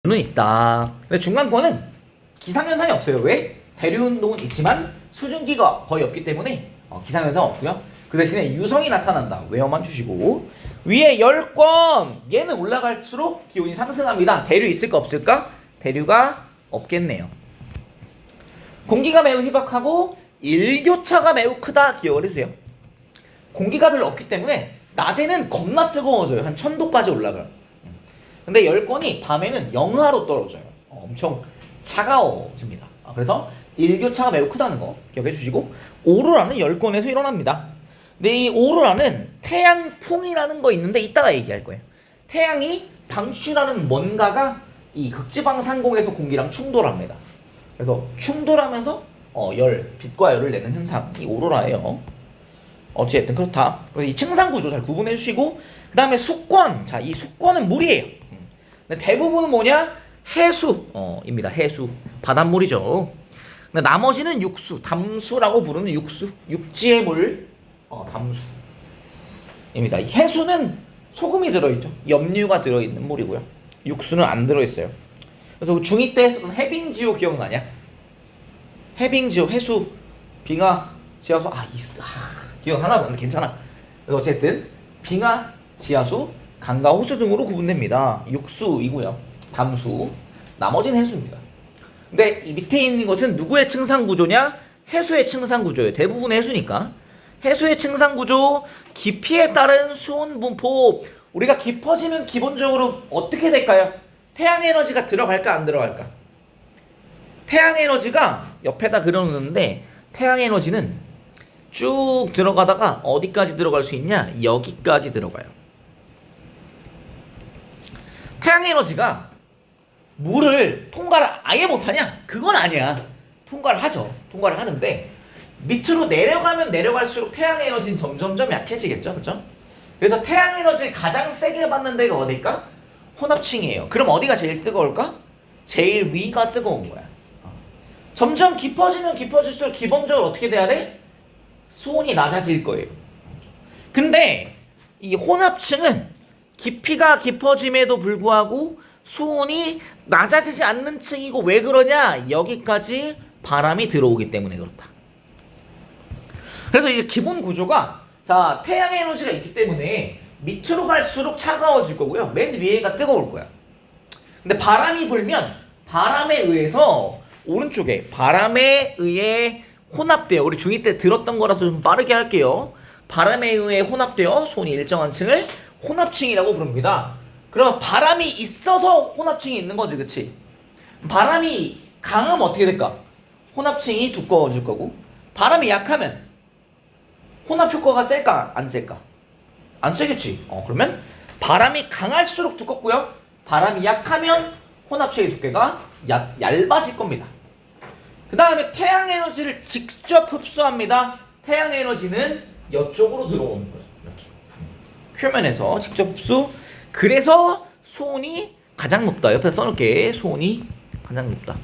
는 있다. 근데 중간권은 기상현상이 없어요. 왜? 대류운동은 있지만 수증기가 거의 없기 때문에 기상현상 없고요. 그 대신에 유성이 나타난다. 외워만 주시고, 위에 열권 얘는 올라갈수록 기온이 상승합니다. 대류 있을까 없을까? 대류가 없겠네요. 공기가 매우 희박하고 일교차가 매우 크다. 기억을 해주세요. 공기가 별로 없기 때문에 낮에는 겁나 뜨거워져요. 한 1000도까지 올라가요. 근데 열권이 밤에는 영하로 떨어져요. 엄청 차가워집니다. 그래서 일교차가 매우 크다는 거 기억해 주시고, 오로라는 열권에서 일어납니다. 근데 이 오로라는 태양풍이라는 거 있는데 이따가 얘기할 거예요. 태양이 방출하는 뭔가가 이 극지방 상공에서 공기랑 충돌합니다. 그래서 충돌하면서 빛과 열을 내는 현상이 오로라예요. 어찌됐든 그렇다. 그래서 이 층상 구조 잘 구분해 주시고, 그 다음에 수권. 자, 이 수권은 물이에요. 근데 대부분은 뭐냐? 해수입니다. 해수. 바닷물이죠. 근데 나머지는 육수, 담수라고 부르는 육수. 육지의 물, 담수입니다. 이 해수는 소금이 들어있죠. 염류가 들어있는 물이고요. 육수는 안 들어있어요. 그래서 중2 때 했었던 해빙지호 기억나냐? 해빙지호, 해수, 빙하, 지하수. 기억 하나도 안 나는데 괜찮아. 그래서 어쨌든 빙하, 지하수, 강과 호수 등으로 구분됩니다. 육수이고요. 담수. 나머지는 해수입니다. 근데 이 밑에 있는 것은 누구의 층상 구조냐? 해수의 층상 구조예요. 대부분 해수니까. 해수의 층상 구조, 깊이에 따른 수온 분포. 우리가 깊어지면 기본적으로 어떻게 될까요? 태양 에너지가 들어갈까 안 들어갈까? 태양 에너지가 옆에다 그려놓는데, 태양 에너지는 쭉 들어가다가 어디까지 들어갈 수 있냐? 여기까지 들어가요. 태양 에너지가 물을 통과를 아예 못하냐? 그건 아니야. 통과를 하죠. 통과를 하는데 밑으로 내려가면 내려갈수록 태양 에너지는 점점점 약해지겠죠. 그죠? 그래서 태양 에너지를 가장 세게 받는 데가 어딜까? 혼합층이에요. 그럼 어디가 제일 뜨거울까? 제일 위가 뜨거운 거야. 점점 깊어지면 깊어질수록 기본적으로 어떻게 돼야 돼? 수온이 낮아질 거예요. 근데 이 혼합층은 깊이가 깊어짐에도 불구하고 수온이 낮아지지 않는 층이고, 왜 그러냐? 여기까지 바람이 들어오기 때문에 그렇다. 그래서 이제 기본 구조가, 자, 태양 에너지가 있기 때문에 밑으로 갈수록 차가워질 거고요. 맨 위에가 뜨거울 거야. 근데 바람이 불면 바람에 의해서 오른쪽에 바람에 의해 혼합되어, 우리 중2 때 들었던 거라서 좀 빠르게 할게요. 바람에 의해 혼합되어 수온이 일정한 층을 혼합층이라고 부릅니다. 그럼 바람이 있어서 혼합층이 있는 거지, 그치? 바람이 강하면 어떻게 될까? 혼합층이 두꺼워질 거고, 바람이 약하면 혼합 효과가 셀까 안 셀까? 안 세겠지. 그러면 바람이 강할수록 두껍고요, 바람이 약하면 혼합층의 두께가 얇아질 겁니다. 그 다음에 태양 에너지를 직접 흡수합니다. 태양 에너지는 이쪽으로 들어오는 거죠. 이렇게 표면에서 직접 흡수. 그래서 수온이 가장 높다. 옆에 써놓을게. 수온이 가장 높다.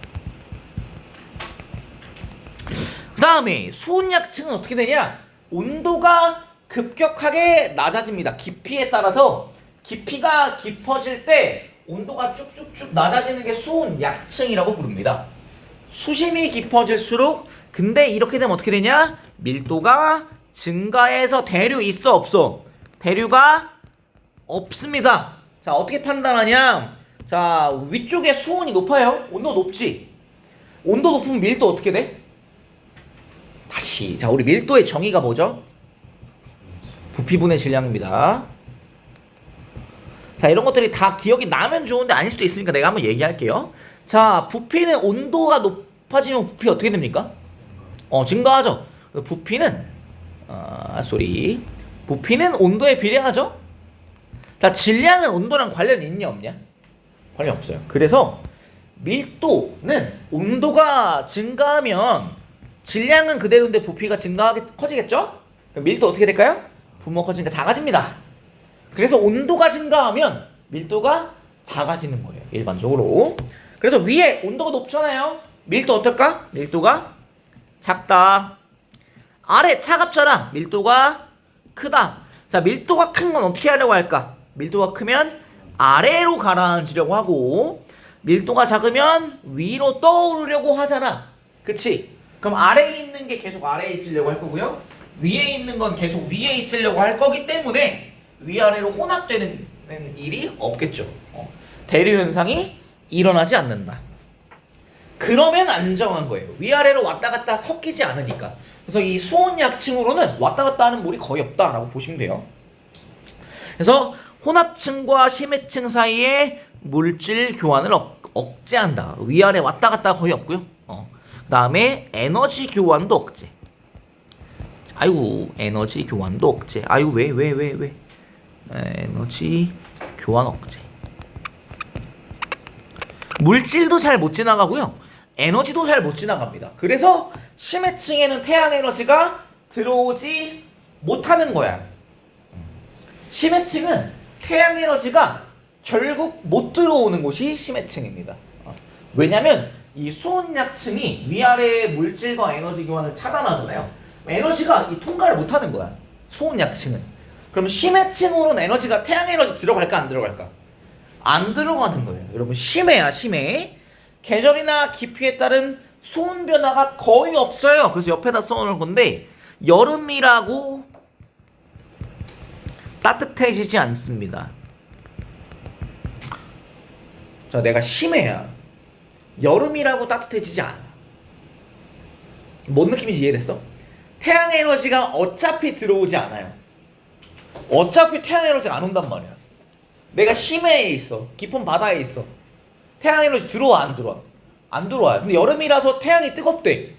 그 다음에 수온 약층은 어떻게 되냐? 온도가 급격하게 낮아집니다. 깊이에 따라서 깊이가 깊어질 때 온도가 쭉쭉쭉 낮아지는 게 수온 약층이라고 부릅니다. 수심이 깊어질수록, 근데 이렇게 되면 어떻게 되냐? 밀도가 증가해서 대류 있어 없어? 대류가 없습니다. 자, 어떻게 판단하냐? 자, 위쪽에 수온이 높아요. 온도 높지? 온도 높으면 밀도 어떻게 돼? 다시, 자, 우리 밀도의 정의가 뭐죠? 부피분의 질량입니다. 자, 이런 것들이 다 기억이 나면 좋은데 아닐 수도 있으니까 내가 한번 얘기할게요. 자, 부피는 온도가 높아지면 부피 어떻게 됩니까? 증가하죠. 부피는 부피는 온도에 비례하죠. 자, 질량은 온도랑 관련이 있냐 없냐? 관련 없어요. 그래서 밀도는 온도가 증가하면 질량은 그대로인데 부피가 커지겠죠? 그럼 밀도 어떻게 될까요? 부피가 커지니까 작아집니다. 그래서 온도가 증가하면 밀도가 작아지는 거예요, 일반적으로. 그래서 위에 온도가 높잖아요. 밀도 어떨까? 밀도가 작다. 아래 차갑잖아. 밀도가 크다. 자, 밀도가 큰 건 어떻게 하려고 할까? 밀도가 크면 아래로 가라앉으려고 하고, 밀도가 작으면 위로 떠오르려고 하잖아. 그치? 그럼 아래에 있는 게 계속 아래에 있으려고 할 거고요. 위에 있는 건 계속 위에 있으려고 할 거기 때문에 위아래로 혼합되는 일이 없겠죠. 대류 현상이 일어나지 않는다. 그러면 안정한 거예요. 위아래로 왔다 갔다 섞이지 않으니까. 그래서 이 수온약층으로는 왔다 갔다 하는 물이 거의 없다라고 보시면 돼요. 그래서 혼합층과 심해층 사이에 물질 교환을 억제한다. 위아래 왔다 갔다 거의 없고요. 그 다음에 에너지 교환도 억제. 아이고 에너지 교환도 억제. 아이고 왜 에너지 교환 억제. 물질도 잘 못 지나가고요. 에너지도 잘 못 지나갑니다. 그래서 심해층에는 태양 에너지가 들어오지 못하는 거야. 심해층은 태양 에너지가 결국 못 들어오는 곳이 심해층입니다. 왜냐면 이 수온약층이 위아래의 물질과 에너지 교환을 차단하잖아요. 에너지가 통과를 못하는 거야. 수온약층은. 그럼 심해층으로는 에너지가 태양 에너지 들어갈까 안 들어갈까? 안 들어가는 거예요. 여러분 심해야 심해. 계절이나 깊이에 따른 수온 변화가 거의 없어요. 그래서 옆에다 써놓을 건데 여름이라고 따뜻해지지 않습니다. 자, 내가 심해야. 여름이라고 따뜻해지지 않아. 뭔 느낌인지 이해됐어? 태양 에너지가 어차피 들어오지 않아요. 어차피 태양 에너지가 안 온단 말이야. 내가 심해에 있어. 깊은 바다에 있어. 태양 에너지 들어와 안 들어와? 안 들어와요. 근데 여름이라서 태양이 뜨겁대.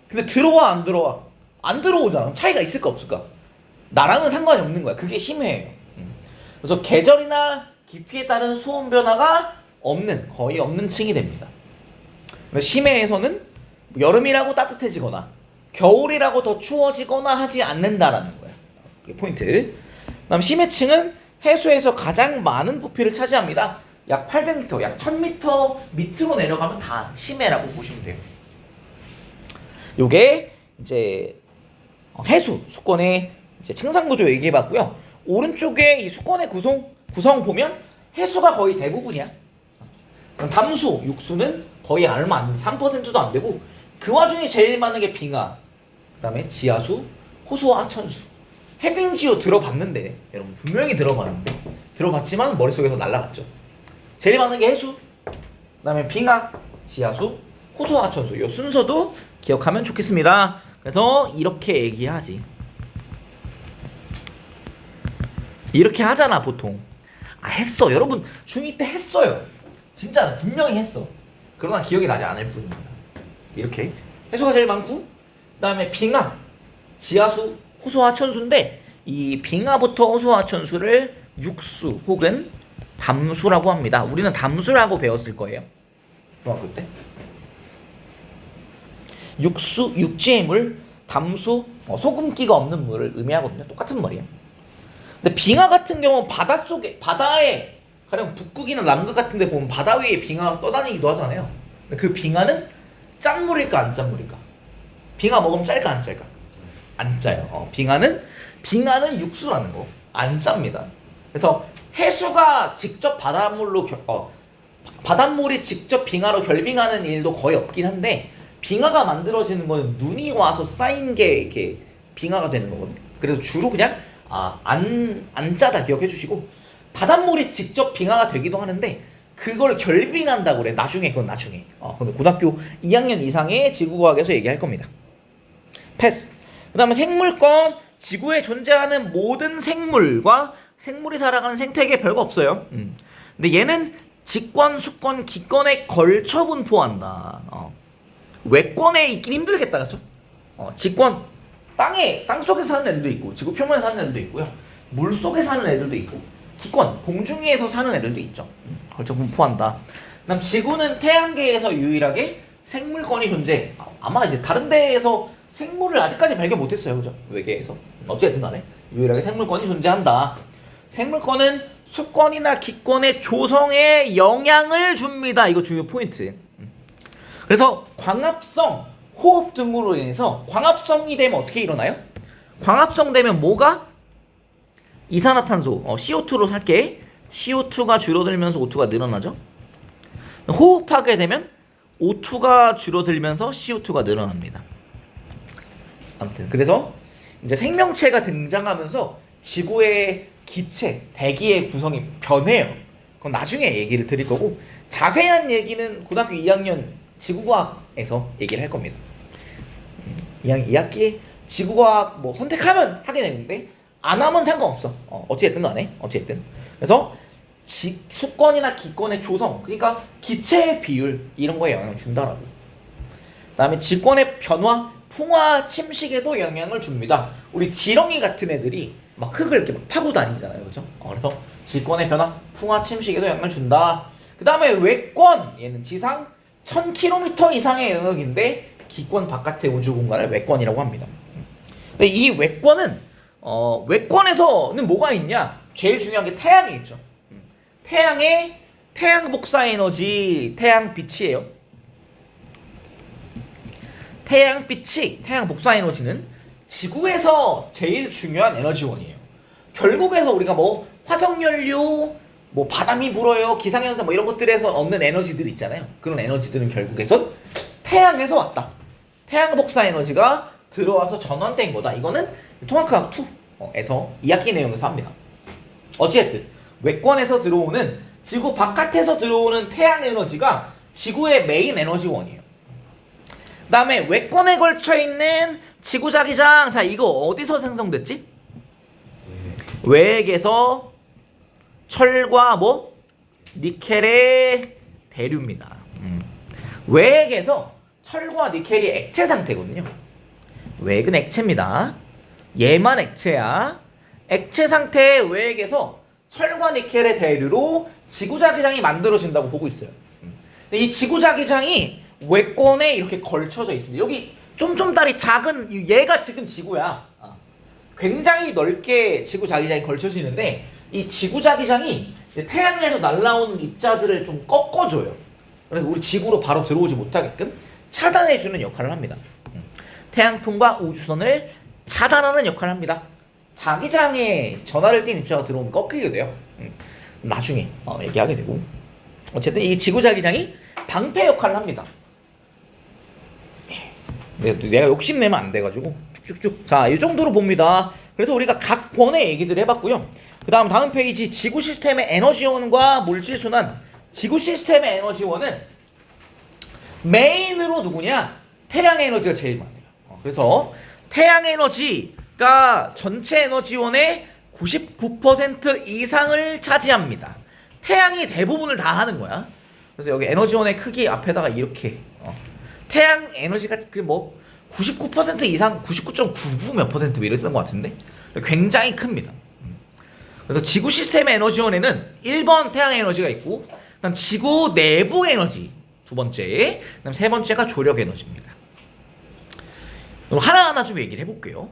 근데 들어와 안 들어와? 안 들어오잖아. 차이가 있을까 없을까? 나랑은 상관이 없는 거야. 그게 심해예요. 그래서 계절이나 깊이에 따른 수온 변화가 거의 없는 층이 됩니다. 심해에서는 여름이라고 따뜻해지거나 겨울이라고 더 추워지거나 하지 않는다라는 거야. 그게 포인트. 그다음 심해층은 해수에서 가장 많은 부피를 차지합니다. 약 800m, 약 1000m 밑으로 내려가면 다 심해라고 보시면 돼요. 요게 이제 해수 수권의 이제 층상 구조 얘기해봤고요. 오른쪽에 이 수권의 구성 보면 해수가 거의 대부분이야. 그럼 담수, 육수는 거의 얼마 안 돼. 3%도 안 되고 그 와중에 제일 많은 게 빙하, 그 다음에 지하수, 호수와 하천수. 해빙지호 들어봤는데 여러분 분명히 들어봤지만 머릿속에서 날아갔죠. 제일 많은 게 해수, 그 다음에 빙하, 지하수, 호수와 하천수. 이 순서도 기억하면 좋겠습니다. 그래서 이렇게 얘기하지. 이렇게 하잖아 보통. 했어. 여러분 중2 때 했어요. 진짜 분명히 했어. 그러나 기억이 나지 않을 뿐입니다. 이렇게 해수가 제일 많고 그 다음에 빙하, 지하수, 호수, 하천수인데 이 빙하부터 호수, 하천수를 육수 혹은 담수라고 합니다. 우리는 담수라고 배웠을 거예요. 중학교 때. 육수, 육지의 물, 담수, 소금기가 없는 물을 의미하거든요. 똑같은 말이에요. 근데 빙하 같은 경우는 바다에 가령 북극이나 남극 같은 데 보면 바다 위에 빙하가 떠다니기도 하잖아요. 근데 그 빙하는 짠 물일까 안 짠 물일까? 빙하 먹으면 짤까 안 짤까? 안 짜요. 빙하는 육수라는 거. 안 짭니다. 그래서 해수가 직접 바닷물이 직접 빙하로 결빙하는 일도 거의 없긴 한데 빙하가 만들어지는 거는 눈이 와서 쌓인 게 이렇게 빙하가 되는 거거든요. 그래서 주로 그냥 안 짜다 기억해 주시고 바닷물이 직접 빙하가 되기도 하는데 그걸 결빙한다고 그래. 그건 나중에. 근데 고등학교 2학년 이상의 지구과학에서 얘기할 겁니다. 패스. 그 다음에 생물권. 지구에 존재하는 모든 생물과 생물이 살아가는 생태계에 별거 없어요. 근데 얘는 직권, 수권, 기권에 걸쳐 분포한다. 외권에 있긴 힘들겠다, 그렇죠? 직권, 땅 속에 사는 애들도 있고, 지구 표면에 사는 애들도 있고요. 물 속에 사는 애들도 있고, 기권, 공중위에서 사는 애들도 있죠. 걸쳐 분포한다. 그다음 지구는 태양계에서 유일하게 생물권이 존재. 아마 이제 다른 데에서 생물을 아직까지 발견 못했어요, 그죠? 외계에서. 어쨌든 간에 유일하게 생물권이 존재한다. 생물권은 수권이나 기권의 조성에 영향을 줍니다. 이거 중요 포인트. 그래서 광합성, 호흡 등으로 인해서 광합성이 되면 어떻게 일어나요? 광합성 되면 뭐가? 이산화탄소, CO2로 살게. CO2가 줄어들면서 O2가 늘어나죠. 호흡하게 되면 O2가 줄어들면서 CO2가 늘어납니다. 아무튼 그래서 이제 생명체가 등장하면서 지구의 기체, 대기의 구성이 변해요. 그건 나중에 얘기를 드릴 거고 자세한 얘기는 고등학교 2학년 지구과학에서 얘기를 할 겁니다. 2학기에 지구과학 뭐 선택하면 하게 되는데 안 하면 상관없어. 어찌됐든 간에 어찌됐든. 그래서 수권이나 기권의 조성, 그러니까 기체의 비율 이런 거에 영향을 준다라고. 그다음에 지권의 변화, 풍화, 침식에도 영향을 줍니다. 우리 지렁이 같은 애들이 막 흙을 이렇게 막 파고 다니잖아요, 그렇죠? 그래서 지권의 변화, 풍화, 침식에도 영향을 준다. 그다음에 외권, 얘는 지상 1000km 이상의 영역인데 기권 바깥의 우주 공간을 외권이라고 합니다. 근데 이 외권은 외권에서는 뭐가 있냐? 제일 중요한 게 태양이 있죠. 태양의 태양 복사 에너지, 태양빛이에요. 태양 복사 에너지는 지구에서 제일 중요한 에너지원이에요. 결국에서 우리가 뭐 화석연료, 뭐 바람이 불어요, 기상현상 뭐 이런 것들에서 얻는 에너지들 있잖아요. 그런 에너지들은 결국에서 태양에서 왔다. 태양 복사 에너지가 들어와서 전환된 거다. 이거는 통합과학 2에서 2학기 내용에서 합니다. 어찌됐든 외권에서 들어오는 지구 바깥에서 들어오는 태양 에너지가 지구의 메인 에너지원이에요. 그 다음에 외권에 걸쳐 있는 지구자기장. 자, 이거 어디서 생성됐지? 외액에서 철과 뭐? 니켈의 대류입니다. 외액에서 철과 니켈이 액체 상태거든요. 외액은 액체입니다. 얘만 액체야. 액체 상태의 외액에서 철과 니켈의 대류로 지구자기장이 만들어진다고 보고 있어요. 근데 이 지구자기장이 외권에 이렇게 걸쳐져 있습니다. 여기 쫌쫌다리 작은 얘가 지금 지구야. 굉장히 넓게 지구자기장이 걸쳐져 있는데 이 지구자기장이 태양에서 날라오는 입자들을 좀 꺾어줘요. 그래서 우리 지구로 바로 들어오지 못하게끔 차단해주는 역할을 합니다. 태양풍과 우주선을 차단하는 역할을 합니다. 자기장에 전하를 띤 입자가 들어오면 꺾이게 돼요. 나중에 얘기하게 되고. 어쨌든 이 지구자기장이 방패 역할을 합니다. 내가 욕심내면 안 돼가지고 쭉쭉쭉. 자, 이 정도로 봅니다. 그래서 우리가 각 권의 얘기들을 해봤고요. 그 다음 페이지 지구 시스템의 에너지원과 물질순환. 지구 시스템의 에너지원은 메인으로 누구냐? 태양 에너지가 제일 많아요. 그래서 태양 에너지가 전체 에너지원의 99% 이상을 차지합니다. 태양이 대부분을 다 하는 거야. 그래서 여기 에너지원의 크기 앞에다가 이렇게 태양 에너지가 그 뭐 99% 이상 99.99 몇 퍼센트 이렇게 쓴 것 같은데 굉장히 큽니다. 그래서 지구 시스템의 에너지원에는 1번 태양 에너지가 있고 그다음 지구 내부 에너지 두 번째, 그다음 세 번째가 조력 에너지입니다. 그럼 하나하나 좀 얘기를 해볼게요.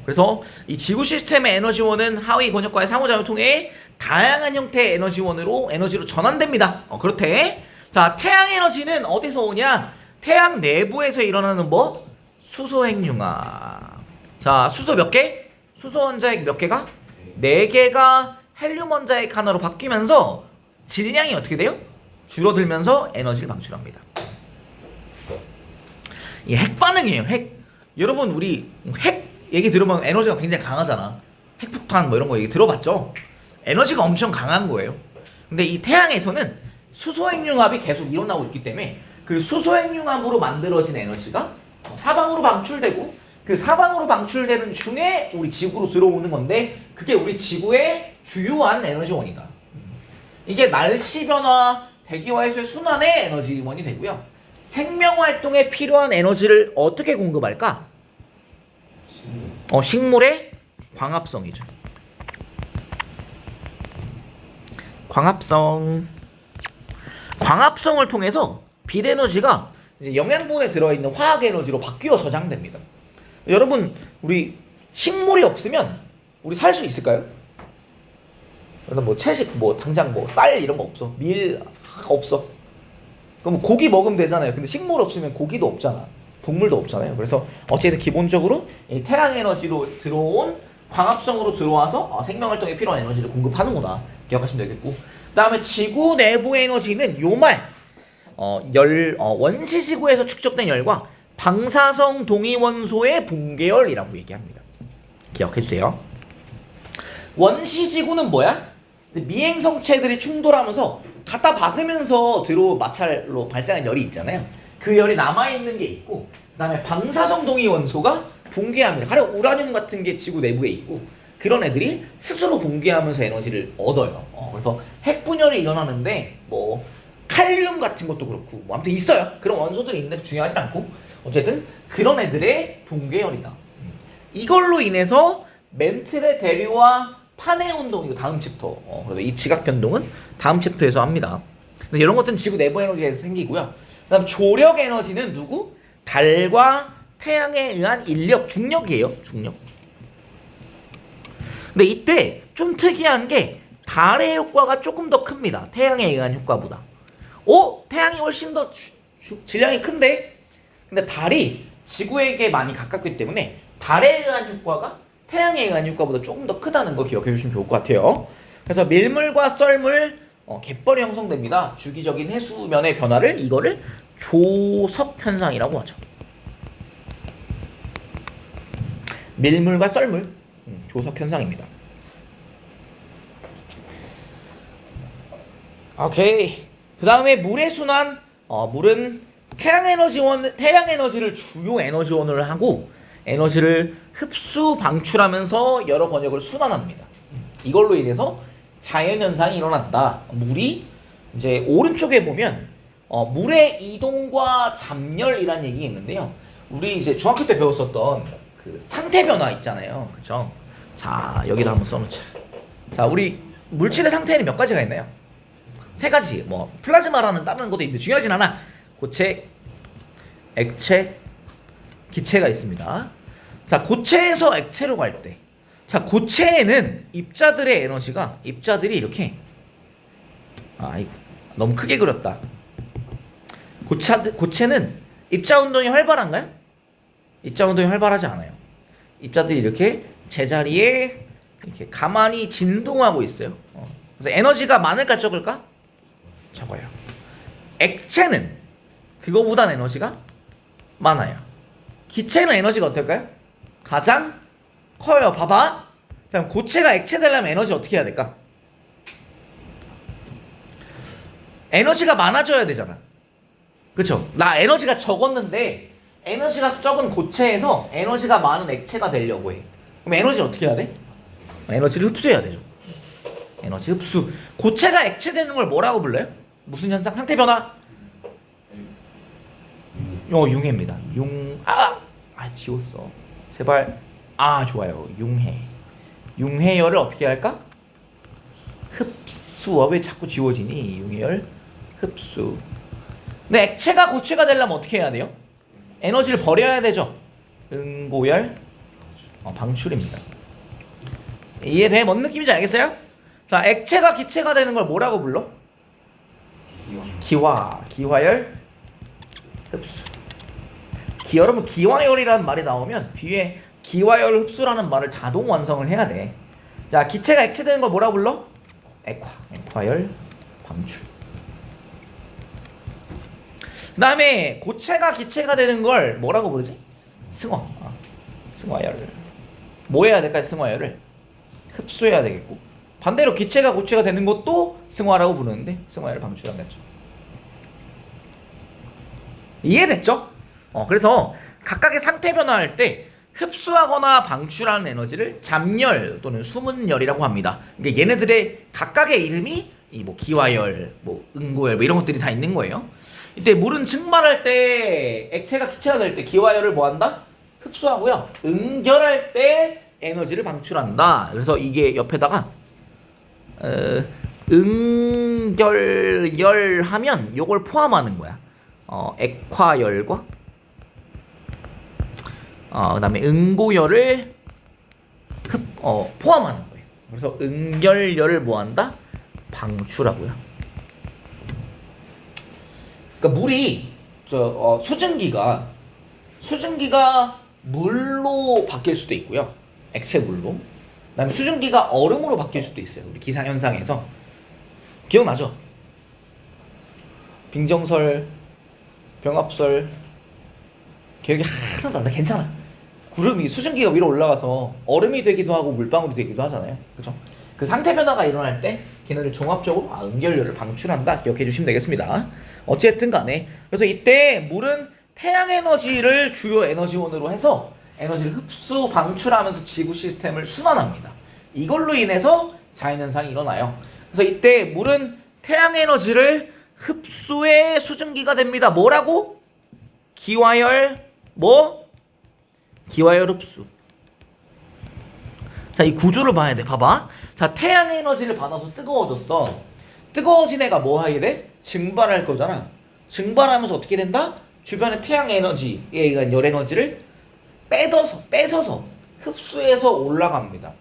그래서 이 지구 시스템의 에너지원은 하위 권역과의 상호작용을 통해 다양한 형태의 에너지로 전환됩니다. 그렇대. 자, 태양 에너지는 어디서 오냐? 태양 내부에서 일어나는 뭐? 수소 핵융합. 자, 수소 몇 개? 수소 원자핵 몇 개가? 4개가 헬륨 원자핵 하나로 바뀌면서 질량이 어떻게 돼요? 줄어들면서 에너지를 방출합니다. 이 핵 반응이에요. 핵. 여러분 우리 핵 얘기 들으면 에너지가 굉장히 강하잖아. 핵폭탄 뭐 이런 거 얘기 들어봤죠? 에너지가 엄청 강한 거예요. 근데 이 태양에서는 수소핵융합이 계속 일어나고 있기 때문에 그 수소핵융합으로 만들어진 에너지가 사방으로 방출되고 그 사방으로 방출되는 중에 우리 지구로 들어오는 건데 그게 우리 지구의 주요한 에너지원이다. 이게 날씨 변화, 대기와 해수의 순환의 에너지원이 되고요. 생명 활동에 필요한 에너지를 어떻게 공급할까? 식물의 광합성이죠. 광합성을 통해서 빛에너지가 이제 영양분에 들어있는 화학 에너지로 바뀌어 저장됩니다. 여러분 우리 식물이 없으면 우리 살 수 있을까요? 뭐 채식 뭐 당장 뭐 쌀 이런 거 없어. 밀 없어. 그럼 고기 먹으면 되잖아요. 근데 식물 없으면 고기도 없잖아. 동물도 없잖아요. 그래서 어쨌든 기본적으로 이 태양 에너지로 들어온 광합성으로 들어와서 생명 활동에 필요한 에너지를 공급하는구나. 기억하시면 되겠고. 그다음에 지구 내부 에너지는 요 말. 원시지구에서 축적된 열과 방사성 동위원소의 붕괴열이라고 얘기합니다. 기억해주세요. 원시지구는 뭐야? 미행성체들이 충돌하면서 갖다 박으면서 들어온 마찰로 발생한 열이 있잖아요. 그 열이 남아있는 게 있고, 그 다음에 방사성 동위원소가 붕괴합니다. 가령 우라늄 같은 게 지구 내부에 있고, 그런 애들이 스스로 붕괴하면서 에너지를 얻어요. 그래서 핵분열이 일어나는데 뭐 칼륨 같은 것도 그렇고 뭐 아무튼 있어요. 그런 원소들이 있는데 중요하진 않고, 어쨌든 그런 애들의 붕괴열이다. 이걸로 인해서 멘틀의 대류와 판의 운동, 이거 다음 챕터. 그래서 이 지각 변동은 다음 챕터에서 합니다. 근데 이런 것들은 지구 내부 에너지에서 생기고요. 그다음 조력 에너지는 누구? 달과 태양에 의한 인력, 중력이에요. 중력. 근데 이때 좀 특이한 게 달의 효과가 조금 더 큽니다. 태양에 의한 효과보다. 태양이 훨씬 더 질량이 큰데? 근데 달이 지구에게 많이 가깝기 때문에 달에 의한 효과가 태양에 의한 효과보다 조금 더 크다는 거 기억해 주시면 좋을 것 같아요. 그래서 밀물과 썰물, 갯벌이 형성됩니다. 주기적인 해수면의 변화를, 이거를 조석 현상이라고 하죠. 밀물과 썰물, 조석 현상입니다. 오케이. 그 다음에 물의 순환. 물은 태양 에너지를 주요 에너지원을 하고 에너지를 흡수 방출하면서 여러 권역을 순환합니다. 이걸로 인해서 자연현상이 일어난다. 물이 이제 오른쪽에 보면 물의 이동과 잡열이라는 얘기 있는데요. 우리 이제 중학교 때 배웠었던 그 상태 변화 있잖아요. 그쵸? 자, 여기다 한번 써놓자. 자, 우리 물질의 상태에는 몇 가지가 있나요? 세 가지. 뭐 플라즈마라는 다른 것도 있는데 중요하진 않아. 고체, 액체, 기체가 있습니다. 자, 고체에서 액체로 갈 때, 자, 고체에는 입자들의 에너지가, 입자들이 이렇게, 아이고 너무 크게 그렸다. 고체는 입자 운동이 활발한가요? 입자 운동이 활발하지 않아요. 입자들이 이렇게 제자리에 이렇게 가만히 진동하고 있어요. 그래서 에너지가 많을까 적을까? 적어요. 액체는 그거보단 에너지가 많아요. 기체는 에너지가 어떨까요? 가장 커요. 봐봐. 그럼 고체가 액체 되려면 에너지 어떻게 해야 될까? 에너지가 많아져야 되잖아. 그쵸? 나 에너지가 적었는데 에너지가 적은 고체에서 에너지가 많은 액체가 되려고 해. 그럼 에너지 어떻게 해야 돼? 에너지를 흡수해야 되죠. 에너지 흡수. 고체가 액체 되는 걸 뭐라고 불러요? 무슨 현상? 상태 변화? 융해입니다. 지웠어. 제발. 좋아요. 융해열을 어떻게 할까? 흡수. 왜 자꾸 지워지니? 융해열, 흡수. 근데 액체가 고체가 되려면 어떻게 해야 돼요? 에너지를 버려야 되죠. 응고열, 방출입니다. 이해돼? 뭔 느낌인지 알겠어요? 자, 액체가 기체가 되는 걸 뭐라고 불러? 기화열, 흡수. 여러분, 기화열이라는 말이 나오면 뒤에 기화열 흡수라는 말을 자동 완성을 해야 돼. 자, 기체가 액체 되는 걸 뭐라고 불러? 액화열, 방출. 그 다음에 고체가 기체가 되는 걸 뭐라고 부르지? 승화열. 뭐 해야 될까요? 승화열을 흡수해야 되겠고, 반대로 기체가 고체가 되는 것도 승화라고 부르는데 승화열을 방출한다죠. 이해됐죠? 그래서 각각의 상태 변화할 때 흡수하거나 방출하는 에너지를 잡열 또는 수문열이라고 합니다. 그러니까 얘네들의 각각의 이름이 뭐 기화열, 뭐 응고열, 뭐 이런 것들이 다 있는 거예요. 이때 물은 증발할 때, 액체가 기체가 될 때 기화열을 뭐 한다? 흡수하고요. 응결할 때 에너지를 방출한다. 그래서 이게 옆에다가 응결열 하면 요걸 포함하는 거야. 액화열과 그다음에 응고열을 포함하는 거예요. 그래서 응결열을 뭐한다? 방출하고요. 그러니까 물이 수증기가 물로 바뀔 수도 있고요. 액체 물로. 그다음에 수증기가 얼음으로 바뀔 수도 있어요. 우리 기상현상에서 기억나죠? 빙정설, 병합설 기억이 하나도 안 나. 괜찮아. 구름이 수증기가 위로 올라가서 얼음이 되기도 하고 물방울이 되기도 하잖아요. 그죠? 그 상태 변화가 일어날 때 걔네를 종합적으로 응결열을 방출한다. 기억해 주시면 되겠습니다. 어쨌든 간에 그래서 이때 물은 태양 에너지를 주요 에너지원으로 해서 에너지를 흡수 방출하면서 지구 시스템을 순환합니다. 이걸로 인해서 자연현상이 일어나요. 그래서 이때 물은 태양 에너지를 흡수의 수증기가 됩니다. 뭐라고? 기화열 기화열 흡수. 자, 이 구조를 봐야 돼. 봐봐. 자, 태양 에너지를 받아서 뜨거워졌어. 뜨거워진 애가 뭐 하게 돼? 증발할 거잖아. 증발하면서 어떻게 된다? 주변의 태양 에너지에 의한 열 에너지를 뺏어서 흡수해서 올라갑니다.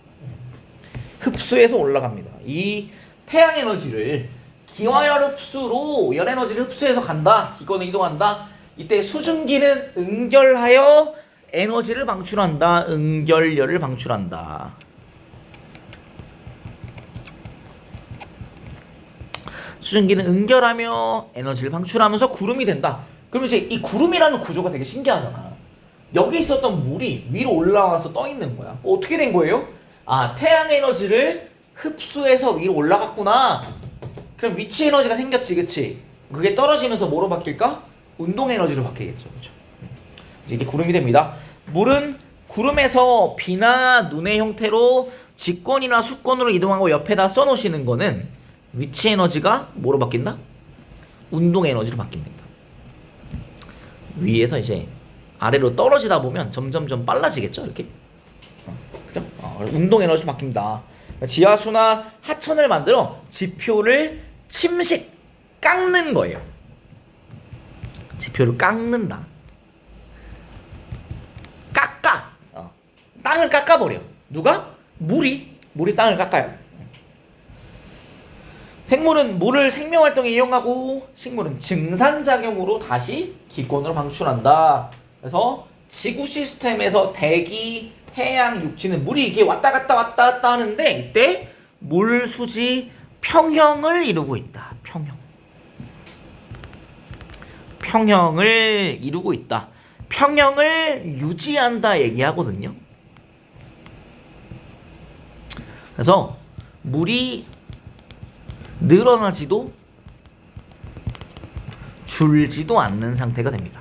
흡수해서 올라갑니다. 이 태양 에너지를 기화열 흡수로 열 에너지를 흡수해서 간다. 기권을 이동한다. 이때 수증기는 응결하여 에너지를 방출한다. 응결열을 방출한다. 수증기는 응결하며 에너지를 방출하면서 구름이 된다. 그러면 이제 이 구름이라는 구조가 되게 신기하잖아. 여기 있었던 물이 위로 올라와서 떠 있는 거야. 어떻게 된 거예요? 아, 태양 에너지를 흡수해서 위로 올라갔구나. 그럼 위치 에너지가 생겼지, 그치? 그게 떨어지면서 뭐로 바뀔까? 운동 에너지로 바뀌겠죠, 그렇죠? 이게 구름이 됩니다. 물은 구름에서 비나 눈의 형태로 직권이나 수권으로 이동하고 옆에다 써놓으시는 거는 위치 에너지가 뭐로 바뀐다? 운동 에너지로 바뀝니다. 위에서 이제 아래로 떨어지다 보면 점점점 빨라지겠죠, 이렇게. 그죠? 운동 에너지로 바뀝니다. 지하수나 하천을 만들어 지표를 깎는 거예요. 지표를 깎는다. 깎아. 땅을 깎아버려. 누가? 물이 땅을 깎아요. 생물은 물을 생명활동에 이용하고 식물은 증산작용으로 다시 기권으로 방출한다. 그래서 지구 시스템에서 대기, 해양, 육지는 물이 이게 왔다 갔다 하는데 이때 물, 수지, 평형을 이루고 있다. 평형을 이루고 있다. 평형을 유지한다 얘기하거든요. 그래서 물이 늘어나지도 줄지도 않는 상태가 됩니다.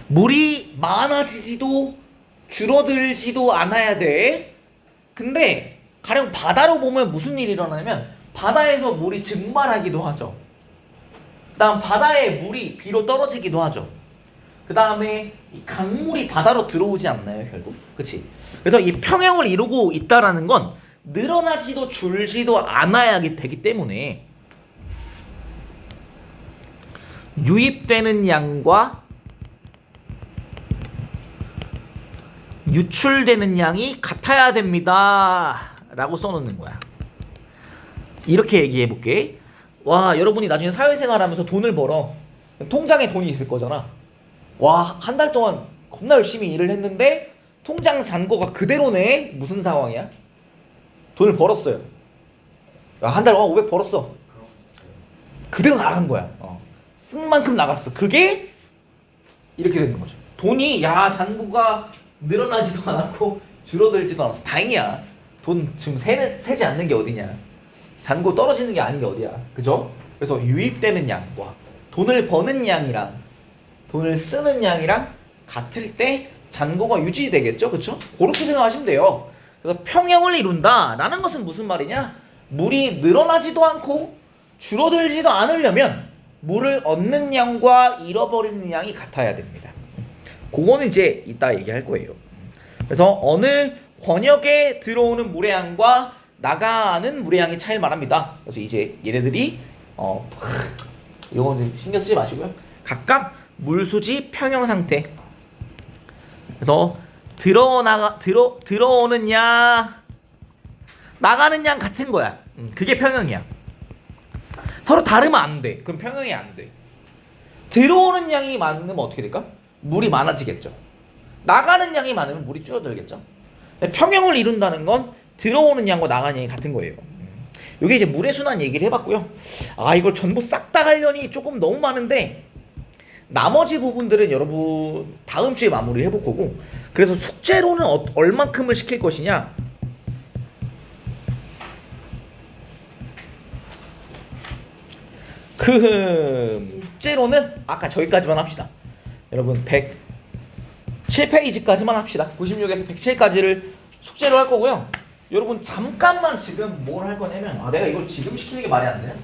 물이 많아지지도 줄어들지도 않아야 돼. 근데 가령 바다로 보면 무슨 일이 일어나냐면 바다에서 물이 증발하기도 하죠. 그 다음 바다에 물이 비로 떨어지기도 하죠. 그 다음에 이 강물이 바다로 들어오지 않나요, 결국? 그치? 그래서 이 평형을 이루고 있다라는 건 늘어나지도 줄지도 않아야 되기 때문에 유입되는 양과 유출되는 양이 같아야 됩니다 라고 써놓는 거야. 이렇게 얘기해 볼게. 와, 여러분이 나중에 사회생활 하면서 돈을 벌어. 통장에 돈이 있을 거잖아. 와, 한 달 동안 겁나 열심히 일을 했는데 통장 잔고가 그대로네. 무슨 상황이야? 돈을 벌었어요. 한 달 500 벌었어. 그대로 나간 거야. 쓴 만큼 나갔어. 그게 이렇게 되는 거죠. 돈이 잔고가 늘어나지도 않았고 줄어들지도 않았어. 다행이야. 돈 지금 세지 않는 게 어디냐. 잔고 떨어지는 게 아닌 게 어디야. 그죠? 그래서 유입되는 양과 돈을 버는 양이랑 돈을 쓰는 양이랑 같을 때 잔고가 유지되겠죠. 그쵸? 그렇게 생각하시면 돼요. 그래서 평형을 이룬다 라는 것은 무슨 말이냐? 물이 늘어나지도 않고 줄어들지도 않으려면 물을 얻는 양과 잃어버리는 양이 같아야 됩니다. 그거는 이제 이따 얘기할 거예요. 그래서 어느 권역에 들어오는 물의 양과 나가는 물의 양의 차이를 말합니다. 그래서 이제 얘네들이 이거는 신경 쓰지 마시고요. 각각 물수지 평형 상태. 그래서 들어오는 양, 나가는 양 같은 거야. 그게 평형이야. 서로 다르면 안 돼. 그럼 평형이 안 돼. 들어오는 양이 많으면 어떻게 될까? 물이 많아지겠죠. 나가는 양이 많으면 물이 줄어들겠죠. 평형을 이룬다는 건 들어오는 양과 나가는 양이 같은 거예요. 요게 이제 물의 순환 얘기를 해봤고요. 아 이걸 전부 싹 다 하려니 조금 너무 많은데 나머지 부분들은 여러분 다음 주에 마무리 해볼 거고, 그래서 숙제로는 얼만큼을 시킬 것이냐. 그 숙제로는 아까 저기까지만 합시다. 여러분 107페이지까지만 합시다. 96에서 107까지를 숙제로 할 거고요. 여러분 잠깐만 지금 뭘 할 거냐면, 내가 이걸 지금 시키는 게 말이 안 되냐?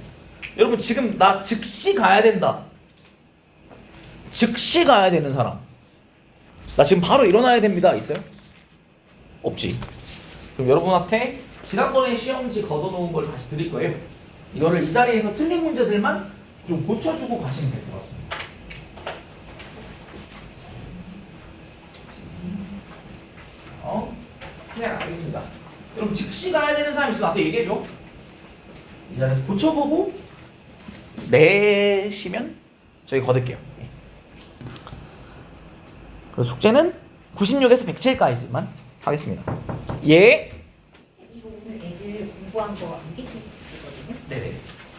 여러분 지금 나 즉시 가야 된다. 즉시 가야 되는 사람. 나 지금 바로 일어나야 됩니다. 있어요? 없지. 그럼 여러분한테 지난번에 시험지 걷어놓은 걸 다시 드릴 거예요. 이거를 이 자리에서 틀린 문제들만 좀 고쳐주고 가시면 될 것 같습니다. 알겠습니다. 그럼 즉시 가야 되는 사람 있으면 나한테 얘기해줘. 이 자리에서 고쳐보고 내시면 저희 거둘게요. 그래서 숙제는 96에서 107까지만 하겠습니다. 예. 이거 오늘 애들 공부한 거 암기 테스트거든요. 네네.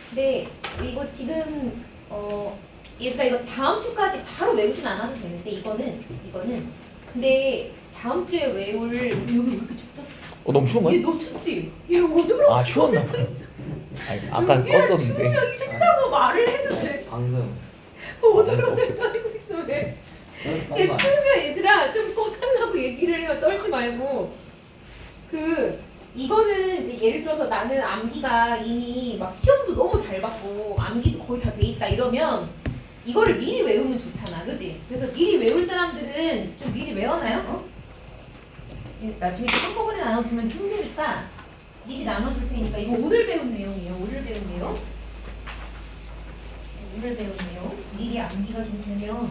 근데 이거 지금 얘들아 이거 다음 주까지 바로 외우진 않아도 되는데 이거는 근데 다음 주에 외울 여기 왜 이렇게 춥죠? 너무 추운 거야? 얘 너무 춥지? 얘 어디로? 아 추웠나 봐. 아니, 아까 껐었는데. 추우면 춥다고 말을 해도 돼. 방금 오들오들 떨고 있어 왜? 얘 추우면 얘들아 좀 꺼달라고 얘기를 해요. 떨지 말고. 이거는 이제 예를 들어서 나는 암기가 이미 막 시험도 너무 잘 봤고 암기도 거의 다 돼 있다 이러면 이거를 미리 외우면 좋잖아, 그지? 그래서 미리 외울 사람들은 좀 미리 외워놔요. 나중에 한꺼번에 나눠주면 힘드니까 미리 나눠줄 테니까 이거 오늘 배운 내용이에요. 오늘 배운 내용. 미리 암기가 좀 되면